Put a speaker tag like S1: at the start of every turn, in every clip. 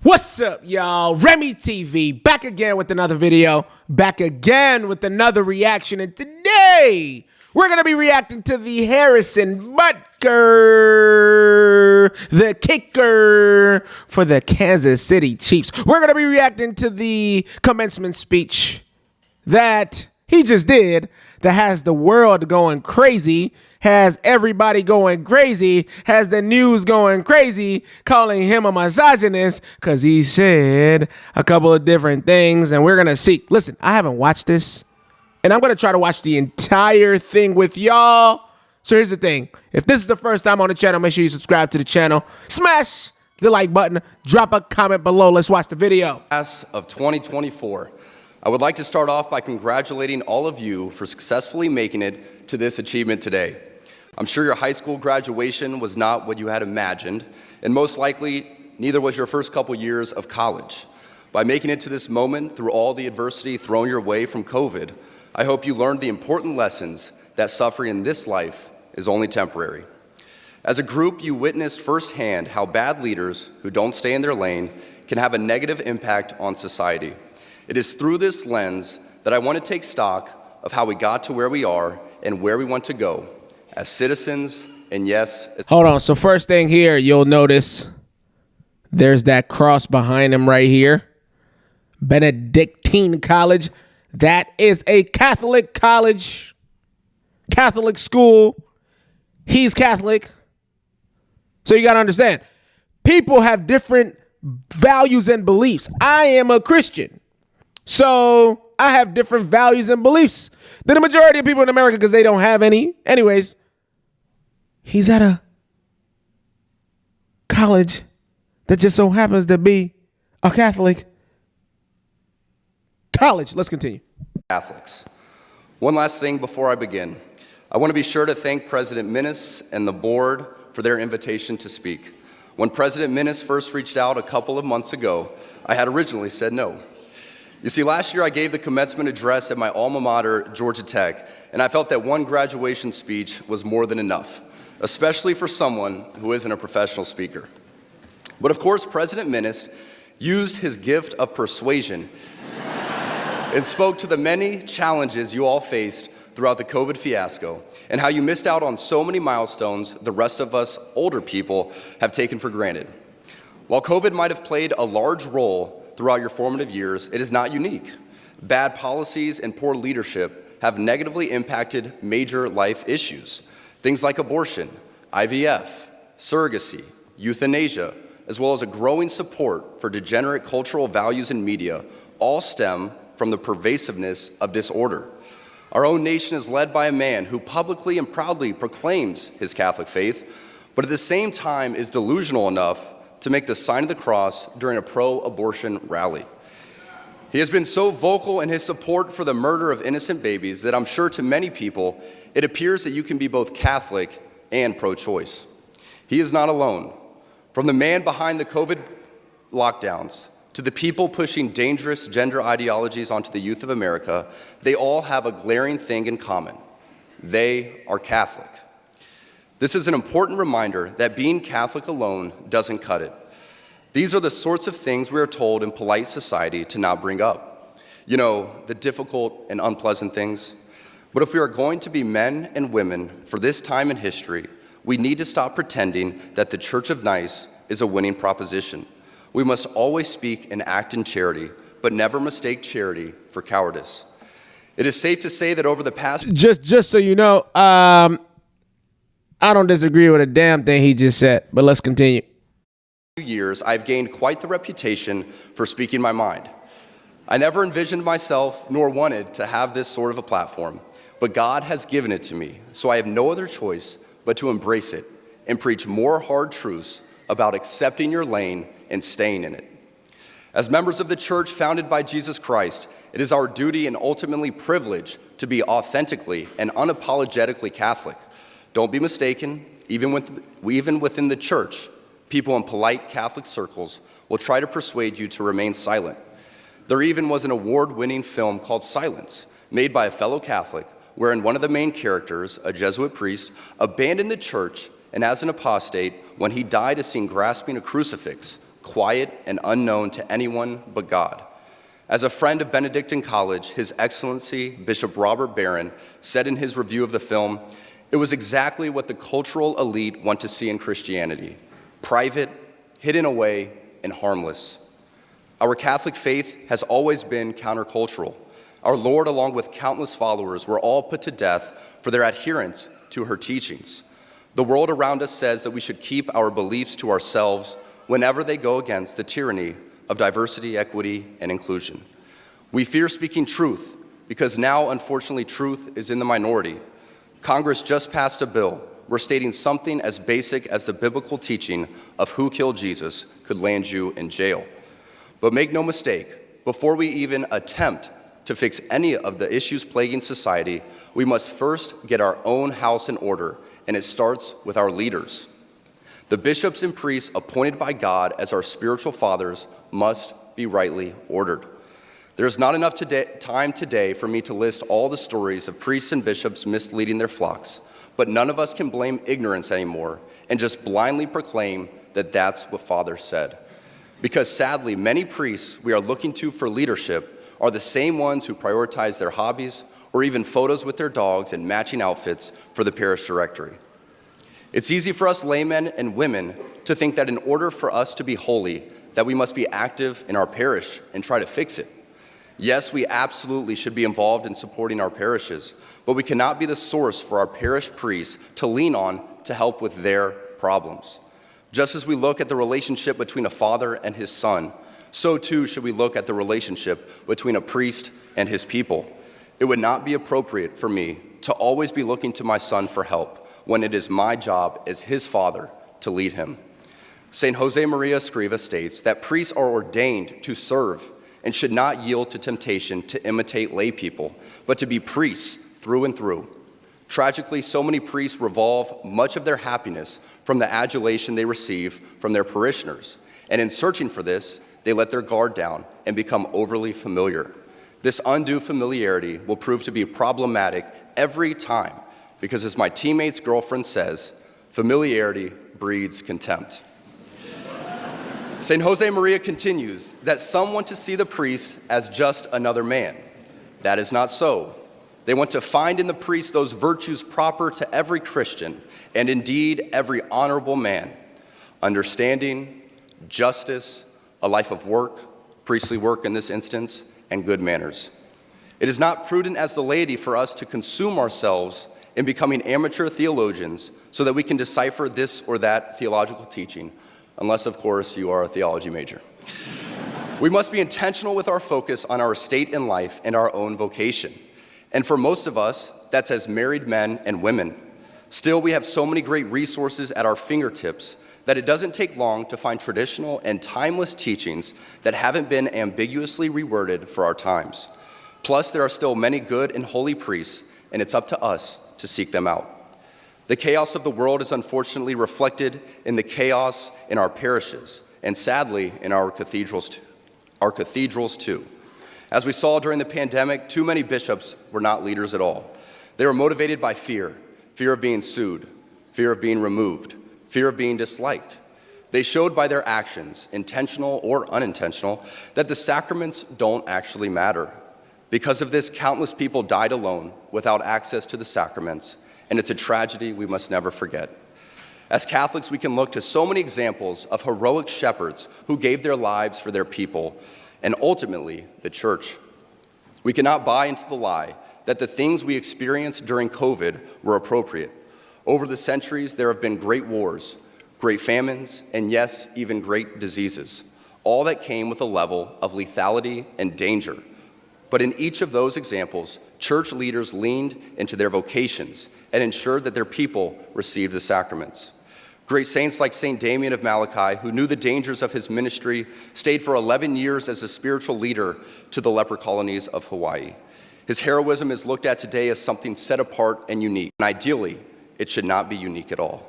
S1: What's up, y'all? Remy TV back again with another video, back again with another reaction, and today we're going to be reacting to the Harrison Butker, the kicker for the Kansas City Chiefs. We're going to be reacting to the commencement speech that he just did that has the world going crazy, has everybody going crazy, has the news going crazy, calling him a misogynist because he said a couple of different things, and we're going to see. Listen, I haven't watched this, and I'm going to try to watch the entire thing with y'all. So here's the thing. If this is the first time on the channel, make sure you subscribe to the channel. Smash the like button. Drop a comment below. Let's watch the video.
S2: Class of 2024. I would like to start off by congratulating all of you for successfully making it to this achievement today. I'm sure your high school graduation was not what you had imagined, and most likely neither was your first couple years of college. By making it to this moment through all the adversity thrown your way from COVID, I hope you learned the important lessons that suffering in this life is only temporary. As a group, you witnessed firsthand how bad leaders who don't stay in their lane can have a negative impact on society. It is through this lens that I want to take stock of how we got to where we are and where we want to go as citizens, and yes.
S1: Hold on. So first thing here, you'll notice there's that cross behind him right here. Benedictine College. That is a Catholic college, Catholic school. He's Catholic. So you got to understand, people have different values and beliefs. I am a Christian. So I have different values and beliefs than the majority of people in America because they don't have any. Anyways, he's at a college that just so happens to be a Catholic college. Let's continue.
S2: Catholics. One last thing before I begin. I want to be sure to thank President Minnis and the board for their invitation to speak. When President Minnis first reached out a couple of months ago, I had originally said no. You see, last year I gave the commencement address at my alma mater, Georgia Tech, and I felt that one graduation speech was more than enough, especially for someone who isn't a professional speaker. But of course, President Minnis used his gift of persuasion and spoke to the many challenges you all faced throughout the COVID fiasco and how you missed out on so many milestones the rest of us older people have taken for granted. While COVID might have played a large role throughout your formative years, it is not unique. Bad policies and poor leadership have negatively impacted major life issues. Things like abortion, IVF, surrogacy, euthanasia, as well as a growing support for degenerate cultural values in media, all stem from the pervasiveness of disorder. Our own nation is led by a man who publicly and proudly proclaims his Catholic faith, but at the same time is delusional enough to make the sign of the cross during a pro-abortion rally. He has been so vocal in his support for the murder of innocent babies that I'm sure to many people, it appears that you can be both Catholic and pro-choice. He is not alone. From the man behind the COVID lockdowns to the people pushing dangerous gender ideologies onto the youth of America, they all have a glaring thing in common. They are Catholic. This is an important reminder that being Catholic alone doesn't cut it. These are the sorts of things we are told in polite society to not bring up. You know, the difficult and unpleasant things. But if we are going to be men and women for this time in history, we need to stop pretending that the Church of Nice is a winning proposition. We must always speak and act in charity, but never mistake charity for cowardice. It is safe to say that over the past...
S1: Just so you know, I don't disagree with a damn thing he just said, but let's continue.
S2: Years, I've gained quite the reputation for speaking my mind. I never envisioned myself nor wanted to have this sort of a platform, but God has given it to me, so I have no other choice but to embrace it and preach more hard truths about accepting your lane and staying in it. As members of the church founded by Jesus Christ, it is our duty and ultimately privilege to be authentically and unapologetically Catholic. Don't be mistaken, even within the church, people in polite Catholic circles will try to persuade you to remain silent. There even was an award-winning film called Silence, made by a fellow Catholic, wherein one of the main characters, a Jesuit priest, abandoned the church and as an apostate, when he died is seen grasping a crucifix, quiet and unknown to anyone but God. As a friend of Benedictine College, His Excellency Bishop Robert Barron said in his review of the film, "It was exactly what the cultural elite want to see in Christianity: private, hidden away, and harmless." Our Catholic faith has always been countercultural. Our Lord, along with countless followers, were all put to death for their adherence to her teachings. The world around us says that we should keep our beliefs to ourselves whenever they go against the tyranny of diversity, equity, and inclusion. We fear speaking truth because now, unfortunately, truth is in the minority. Congress just passed a bill where stating something as basic as the biblical teaching of who killed Jesus could land you in jail. But make no mistake, before we even attempt to fix any of the issues plaguing society, we must first get our own house in order, and it starts with our leaders. The bishops and priests appointed by God as our spiritual fathers must be rightly ordered. There is not enough time today for me to list all the stories of priests and bishops misleading their flocks, but none of us can blame ignorance anymore and just blindly proclaim that that's what Father said. Because sadly, many priests we are looking to for leadership are the same ones who prioritize their hobbies or even photos with their dogs and matching outfits for the parish directory. It's easy for us laymen and women to think that in order for us to be holy, that we must be active in our parish and try to fix it. Yes, we absolutely should be involved in supporting our parishes, but we cannot be the source for our parish priests to lean on to help with their problems. Just as we look at the relationship between a father and his son, so too should we look at the relationship between a priest and his people. It would not be appropriate for me to always be looking to my son for help when it is my job as his father to lead him. St. Jose Maria Escriva states that priests are ordained to serve and should not yield to temptation to imitate lay people, but to be priests through and through. Tragically, so many priests revolve much of their happiness from the adulation they receive from their parishioners, and in searching for this, they let their guard down and become overly familiar. This undue familiarity will prove to be problematic every time because, as my teammate's girlfriend says, familiarity breeds contempt. St. Jose Maria continues that some want to see the priest as just another man. That is not so. They want to find in the priest those virtues proper to every Christian and indeed every honorable man: understanding, justice, a life of work, priestly work in this instance, and good manners. It is not prudent as the laity for us to consume ourselves in becoming amateur theologians so that we can decipher this or that theological teaching, unless, of course, you are a theology major. We must be intentional with our focus on our state in life and our own vocation. And for most of us, that's as married men and women. Still, we have so many great resources at our fingertips that it doesn't take long to find traditional and timeless teachings that haven't been ambiguously reworded for our times. Plus, there are still many good and holy priests, and it's up to us to seek them out. The chaos of the world is unfortunately reflected in the chaos in our parishes, and sadly, in our cathedrals too. As we saw during the pandemic, too many bishops were not leaders at all. They were motivated by fear of being sued, fear of being removed, fear of being disliked. They showed by their actions, intentional or unintentional, that the sacraments don't actually matter. Because of this, countless people died alone without access to the sacraments, and it's a tragedy we must never forget. As Catholics, we can look to so many examples of heroic shepherds who gave their lives for their people, and ultimately, the church. We cannot buy into the lie that the things we experienced during COVID were appropriate. Over the centuries, there have been great wars, great famines, and yes, even great diseases, all that came with a level of lethality and danger. But in each of those examples, church leaders leaned into their vocations and ensured that their people received the sacraments. Great saints like St. Damien of Malachi, who knew the dangers of his ministry, stayed for 11 years as a spiritual leader to the leper colonies of Hawaii. His heroism is looked at today as something set apart and unique, and ideally, it should not be unique at all.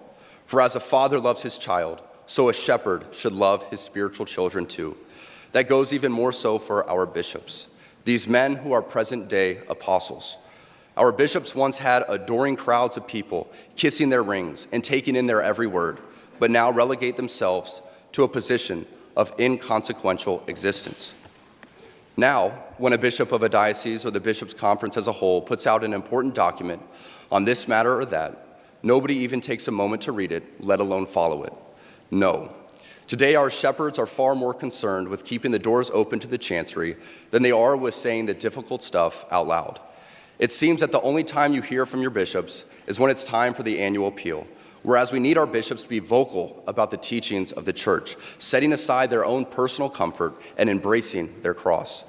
S2: For as a father loves his child, so a shepherd should love his spiritual children too. That goes even more so for our bishops, these men who are present-day apostles. Our bishops once had adoring crowds of people kissing their rings and taking in their every word, but now relegate themselves to a position of inconsequential existence. Now, when a bishop of a diocese or the bishops' conference as a whole puts out an important document on this matter or that, nobody even takes a moment to read it, let alone follow it. No. Today, our shepherds are far more concerned with keeping the doors open to the chancery than they are with saying the difficult stuff out loud. It seems that the only time you hear from your bishops is when it's time for the annual appeal, whereas we need our bishops to be vocal about the teachings of the church, setting aside their own personal comfort and embracing their cross.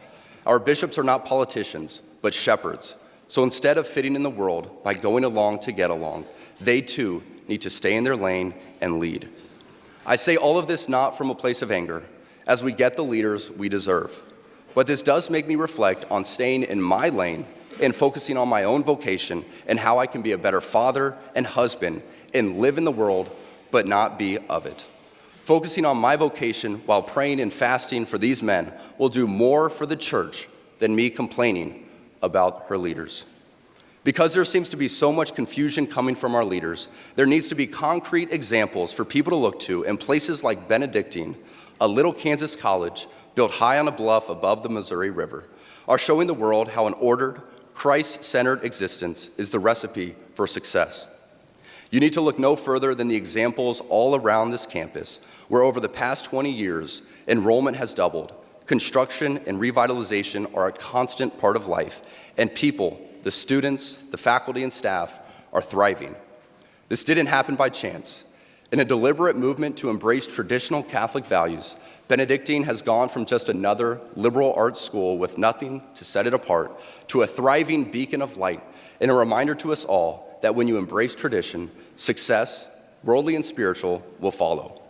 S2: Our bishops are not politicians, but shepherds. So instead of fitting in the world by going along to get along, they too need to stay in their lane and lead. I say all of this not from a place of anger, as we get the leaders we deserve. But this does make me reflect on staying in my lane and focusing on my own vocation and how I can be a better father and husband and live in the world, but not be of it. Focusing on my vocation while praying and fasting for these men will do more for the church than me complaining about her leaders. Because there seems to be so much confusion coming from our leaders, there needs to be concrete examples for people to look to in places like Benedictine, a little Kansas college built high on a bluff above the Missouri River, are showing the world how an ordered, Christ-centered existence is the recipe for success. You need to look no further than the examples all around this campus, where over the past 20 years, enrollment has doubled, construction and revitalization are a constant part of life, and people, the students, the faculty and staff, are thriving. This didn't happen by chance. In a deliberate movement to embrace traditional Catholic values, Benedictine has gone from just another liberal arts school with nothing to set it apart to a thriving beacon of light and a reminder to us all that when you embrace tradition, success, worldly and spiritual, will follow.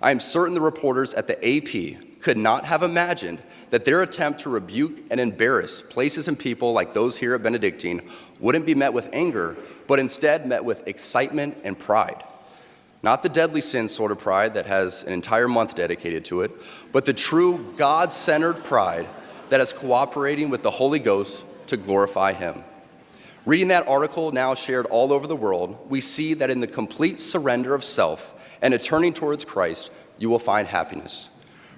S2: I am certain the reporters at the AP could not have imagined that their attempt to rebuke and embarrass places and people like those here at Benedictine wouldn't be met with anger, but instead met with excitement and pride. Not the deadly sin sort of pride that has an entire month dedicated to it, but the true God-centered pride that is cooperating with the Holy Ghost to glorify Him. Reading that article now shared all over the world, we see that in the complete surrender of self and a turning towards Christ, you will find happiness.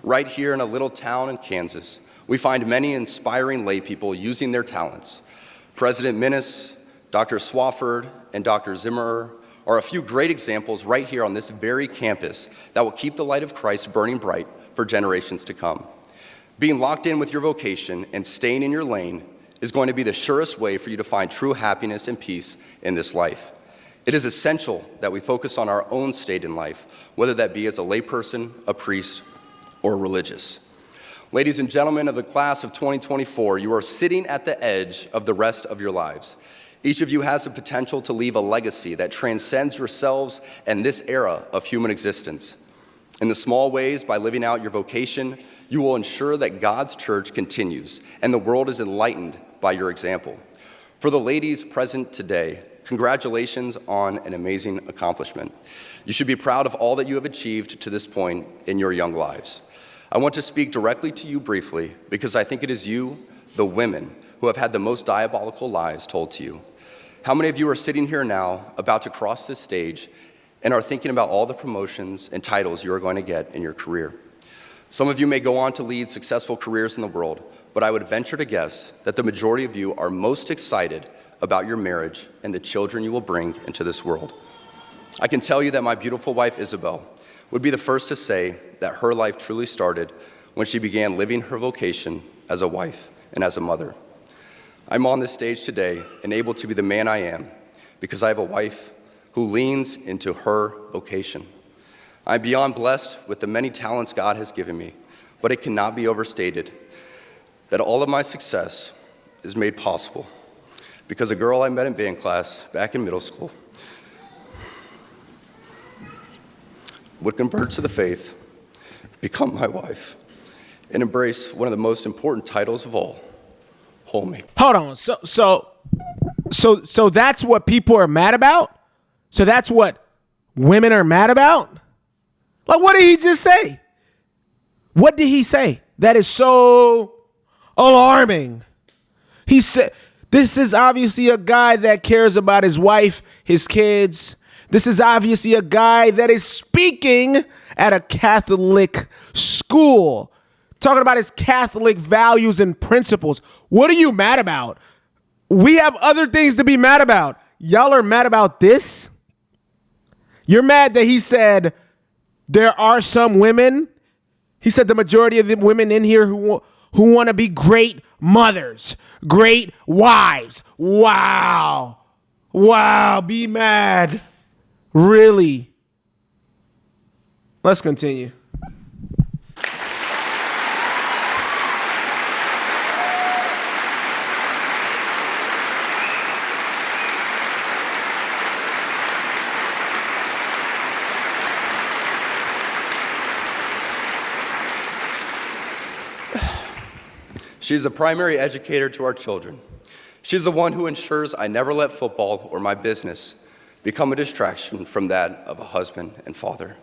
S2: Right here in a little town in Kansas, we find many inspiring lay people using their talents. President Minnis, Dr. Swafford, and Dr. Zimmerer are a few great examples right here on this very campus that will keep the light of Christ burning bright for generations to come. Being locked in with your vocation and staying in your lane is going to be the surest way for you to find true happiness and peace in this life. It is essential that we focus on our own state in life, whether that be as a layperson, a priest, or religious. Ladies and gentlemen of the class of 2024, you are sitting at the edge of the rest of your lives. Each of you has the potential to leave a legacy that transcends yourselves and this era of human existence. In the small ways, by living out your vocation, you will ensure that God's church continues and the world is enlightened by your example. For the ladies present today, congratulations on an amazing accomplishment. You should be proud of all that you have achieved to this point in your young lives. I want to speak directly to you briefly because I think it is you, the women, who have had the most diabolical lies told to you. How many of you are sitting here now about to cross this stage and are thinking about all the promotions and titles you are going to get in your career? Some of you may go on to lead successful careers in the world, but I would venture to guess that the majority of you are most excited about your marriage and the children you will bring into this world. I can tell you that my beautiful wife, Isabel, would be the first to say that her life truly started when she began living her vocation as a wife and as a mother. I'm on this stage today and able to be the man I am because I have a wife who leans into her vocation. I'm beyond blessed with the many talents God has given me, but it cannot be overstated that all of my success is made possible because a girl I met in band class back in middle school would convert to the faith, become my wife, and embrace one of the most important titles of all, homemaker.
S1: Hold on. So that's what people are mad about? So that's what women are mad about? Like, what did he just say? What did he say? That is so alarming. He said, this is obviously a guy that cares about his wife, his kids, This is obviously a guy that is speaking at a Catholic school, talking about his Catholic values and principles. What are you mad about? We have other things to be mad about. Y'all are mad about this? You're mad that he said there are some women. He said the majority of the women in here who want to be great mothers, great wives. Wow. Wow. Be mad. Really? Let's continue.
S2: She's the primary educator to our children. She's the one who ensures I never let football or my business become a distraction from that of a husband and father.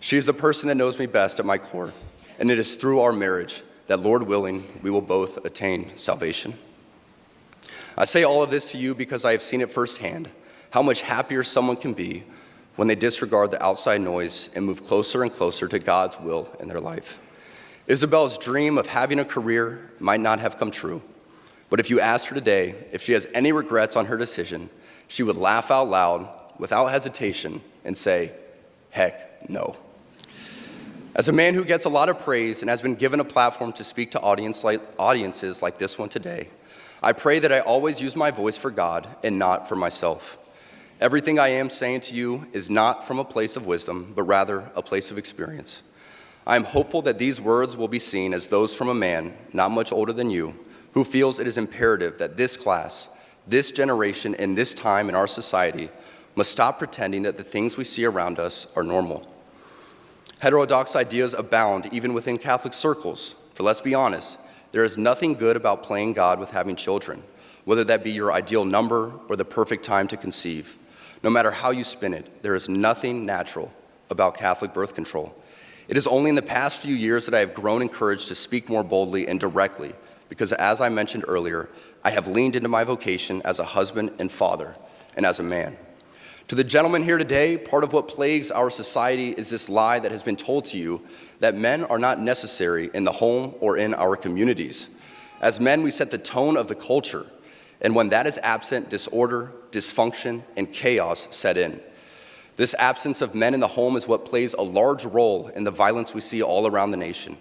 S2: She is the person that knows me best at my core, and it is through our marriage that, Lord willing, we will both attain salvation. I say all of this to you because I have seen it firsthand, how much happier someone can be when they disregard the outside noise and move closer and closer to God's will in their life. Isabel's dream of having a career might not have come true, but if you asked her today if she has any regrets on her decision, she would laugh out loud without hesitation and say, heck no. As a man who gets a lot of praise and has been given a platform to speak to audiences like this one today, I pray that I always use my voice for God and not for myself. Everything I am saying to you is not from a place of wisdom, but rather a place of experience. I am hopeful that these words will be seen as those from a man not much older than you, who feels it is imperative that this class, this generation, and this time in our society must stop pretending that the things we see around us are normal. Heterodox ideas abound even within Catholic circles, for let's be honest, there is nothing good about playing God with having children, whether that be your ideal number or the perfect time to conceive. No matter how you spin it, there is nothing natural about Catholic birth control. It is only in the past few years that I have grown encouraged to speak more boldly and directly, because as I mentioned earlier, I have leaned into my vocation as a husband and father, and as a man. To the gentlemen here today, part of what plagues our society is this lie that has been told to you that men are not necessary in the home or in our communities. As men, we set the tone of the culture, and when that is absent, disorder, dysfunction, and chaos set in. This absence of men in the home is what plays a large role in the violence we see all around the nation.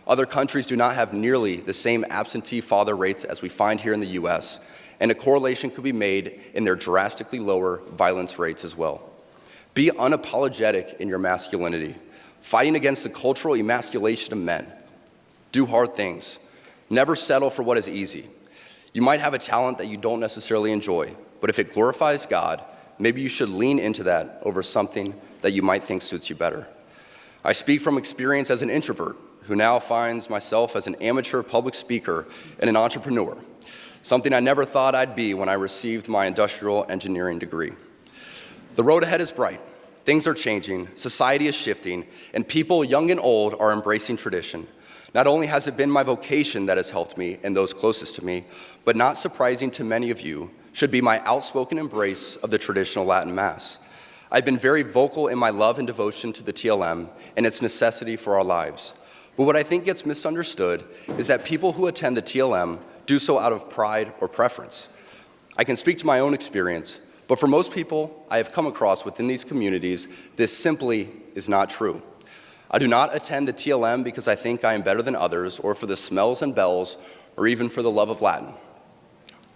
S2: Other countries do not have nearly the same absentee father rates as we find here in the US, and a correlation could be made in their drastically lower violence rates as well. Be unapologetic in your masculinity, fighting against the cultural emasculation of men. Do hard things. Never settle for what is easy. You might have a talent that you don't necessarily enjoy, but if it glorifies God, maybe you should lean into that over something that you might think suits you better. I speak from experience as an introvert who now finds myself as an amateur public speaker and an entrepreneur, something I never thought I'd be when I received my industrial engineering degree. The road ahead is bright. Things are changing, society is shifting, and people, young and old, are embracing tradition. Not only has it been my vocation that has helped me and those closest to me, but not surprising to many of you, should be my outspoken embrace of the traditional Latin Mass. I've been very vocal in my love and devotion to the TLM and its necessity for our lives. But what I think gets misunderstood is that people who attend the TLM do so out of pride or preference. I can speak to my own experience, but for most people I have come across within these communities, this simply is not true. I do not attend the TLM because I think I am better than others, or for the smells and bells, or even for the love of Latin.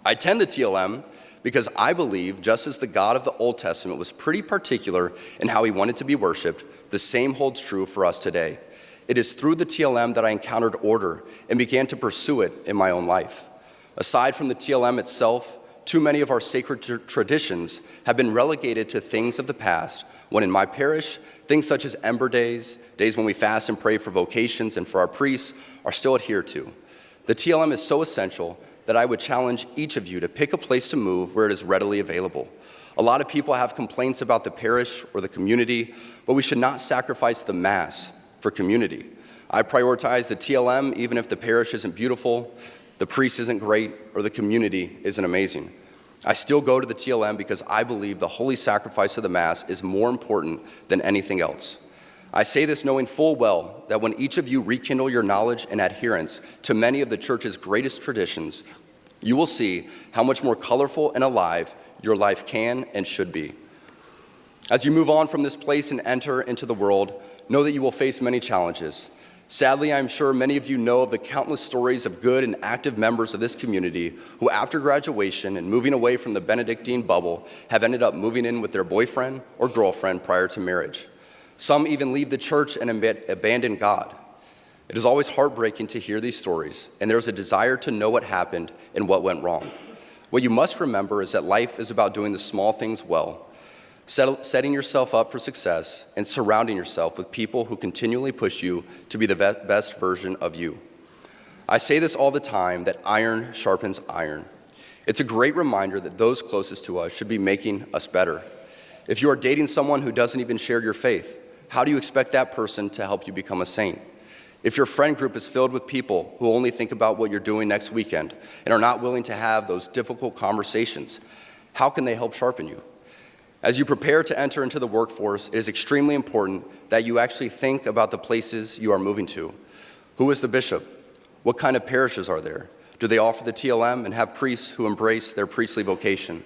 S2: I attend the TLM because I believe, just as the God of the Old Testament was pretty particular in how he wanted to be worshiped, the same holds true for us today. It is through the TLM that I encountered order and began to pursue it in my own life. Aside from the TLM itself, too many of our sacred traditions have been relegated to things of the past, when in my parish, things such as Ember Days, days when we fast and pray for vocations and for our priests, are still adhered to. The TLM is so essential that I would challenge each of you to pick a place to move where it is readily available. A lot of people have complaints about the parish or the community, but we should not sacrifice the Mass for community. I prioritize the TLM even if the parish isn't beautiful, the priest isn't great, or the community isn't amazing. I still go to the TLM because I believe the holy sacrifice of the Mass is more important than anything else. I say this knowing full well that when each of you rekindle your knowledge and adherence to many of the Church's greatest traditions, you will see how much more colorful and alive your life can and should be. As you move on from this place and enter into the world, know that you will face many challenges. Sadly, I'm sure many of you know of the countless stories of good and active members of this community who, after graduation and moving away from the Benedictine bubble, have ended up moving in with their boyfriend or girlfriend prior to marriage. Some even leave the Church and abandon God. It is always heartbreaking to hear these stories, and there is a desire to know what happened and what went wrong. What you must remember is that life is about doing the small things well, setting yourself up for success, and surrounding yourself with people who continually push you to be the best version of you. I say this all the time, that iron sharpens iron. It's a great reminder that those closest to us should be making us better. If you are dating someone who doesn't even share your faith, how do you expect that person to help you become a saint? If your friend group is filled with people who only think about what you're doing next weekend and are not willing to have those difficult conversations, how can they help sharpen you? As you prepare to enter into the workforce, it is extremely important that you actually think about the places you are moving to. Who is the bishop? What kind of parishes are there? Do they offer the TLM and have priests who embrace their priestly vocation?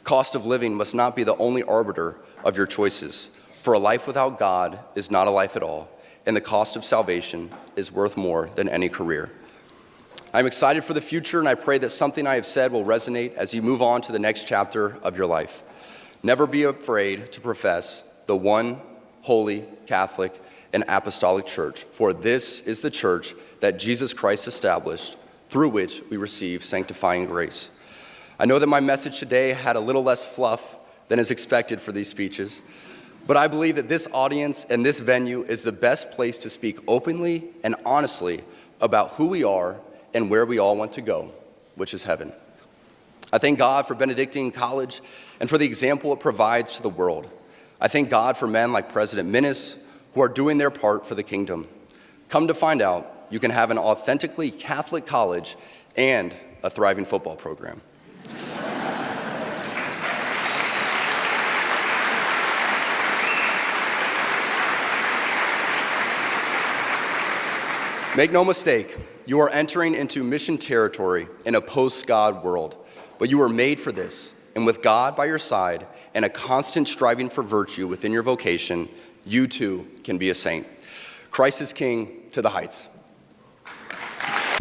S2: Cost of living must not be the only arbiter of your choices, for a life without God is not a life at all, and the cost of salvation is worth more than any career. I'm excited for the future, and I pray that something I have said will resonate as you move on to the next chapter of your life. Never be afraid to profess the one holy, Catholic, and apostolic church, for this is the church that Jesus Christ established, through which we receive sanctifying grace. I know that my message today had a little less fluff than is expected for these speeches, but I believe that this audience and this venue is the best place to speak openly and honestly about who we are and where we all want to go, which is heaven. I thank God for Benedictine College and for the example it provides to the world. I thank God for men like President Minnis who are doing their part for the kingdom. Come to find out, you can have an authentically Catholic college and a thriving football program. Make no mistake, you are entering into mission territory in a post-God world, but you were made for this, and with God by your side and a constant striving for virtue within your vocation, you too can be a saint. Christ is King to the heights.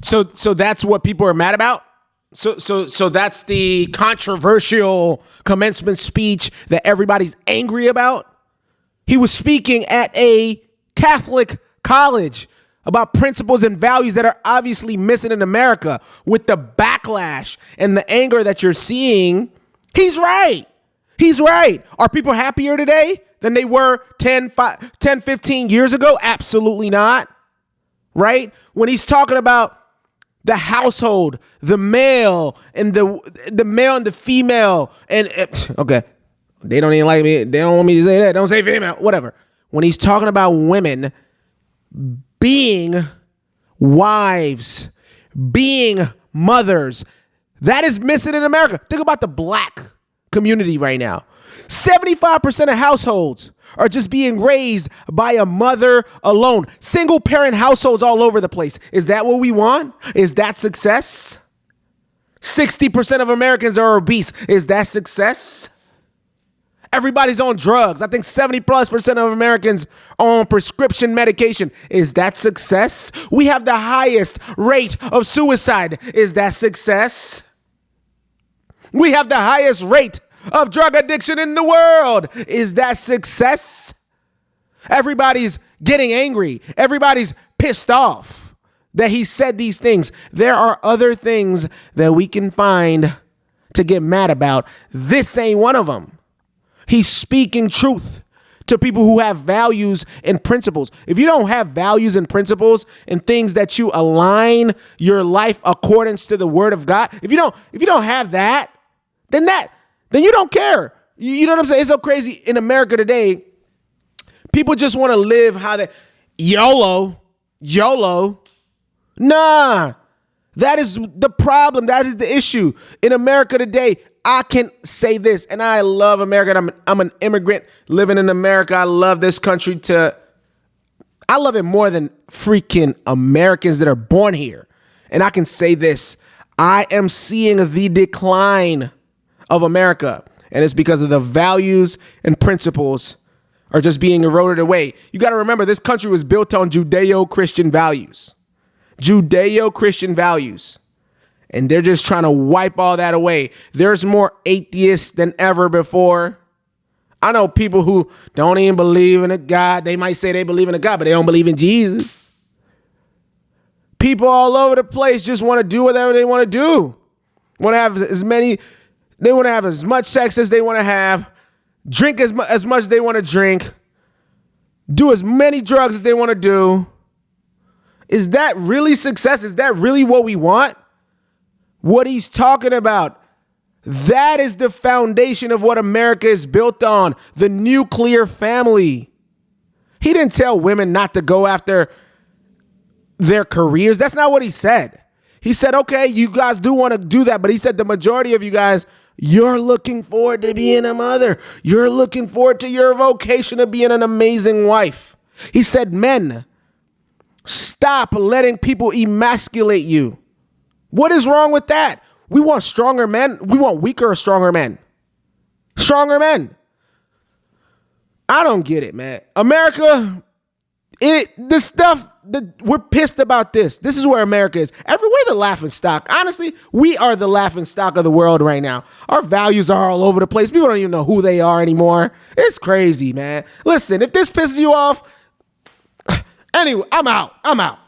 S1: So that's what people are mad about? So that's the controversial commencement speech that everybody's angry about? He was speaking at a Catholic college about principles and values that are obviously missing in America. With the backlash and the anger that you're seeing, he's right. He's right. Are people happier today than they were 10, 15 years ago? Absolutely not. Right? When he's talking about the household, the male and the male and the female, and okay, they don't even like me. They don't want me to say that. Don't say female, whatever. When he's talking about women being wives, being mothers, that is missing in America. Think about the black community right now. 75% of households are just being raised by a mother alone. Single parent households all over the place. Is that what we want? Is that success? 60% of Americans are obese. Is that success? Everybody's on drugs. I think 70+% of Americans are on prescription medication. Is that success? We have the highest rate of suicide. Is that success? We have the highest rate of drug addiction in the world. Is that success? Everybody's getting angry. Everybody's pissed off that he said these things. There are other things that we can find to get mad about. This ain't one of them. He's speaking truth to people who have values and principles. If you don't have values and principles and things that you align your life accordance to the word of God, if you don't have that, then you don't care. You know what I'm saying? It's so crazy in America today. People just want to live how they YOLO. Nah. That is the problem. That is the issue in America today. I can say this, and I love America. And I'm an immigrant living in America. I love this country I love it more than freaking Americans that are born here. And I can say this, I am seeing the decline of America. And it's because of the values and principles are just being eroded away. You got to remember, this country was built on Judeo-Christian values. Judeo-Christian values. And they're just trying to wipe all that away. There's more atheists than ever before. I know people who don't even believe in a God. They might say they believe in a God, but they don't believe in Jesus. People all over the place just want to do whatever they want to do. They want to have as much sex as they want to have, drink as much as they want to drink, do as many drugs as they want to do. Is that really success? Is that really what we want? What he's talking about, that is the foundation of what America is built on, the nuclear family. He didn't tell women not to go after their careers. That's not what he said. He said, okay, you guys do want to do that, but he said the majority of you guys, you're looking forward to being a mother. You're looking forward to your vocation of being an amazing wife. He said, men, stop letting people emasculate you. What is wrong with that? We want stronger men. We want weaker or stronger men. Stronger men. I don't get it, man. America, we're pissed about this. This is where America is. We're the laughing stock. Honestly, we are the laughing stock of the world right now. Our values are all over the place. People don't even know who they are anymore. It's crazy, man. Listen, if this pisses you off, anyway, I'm out.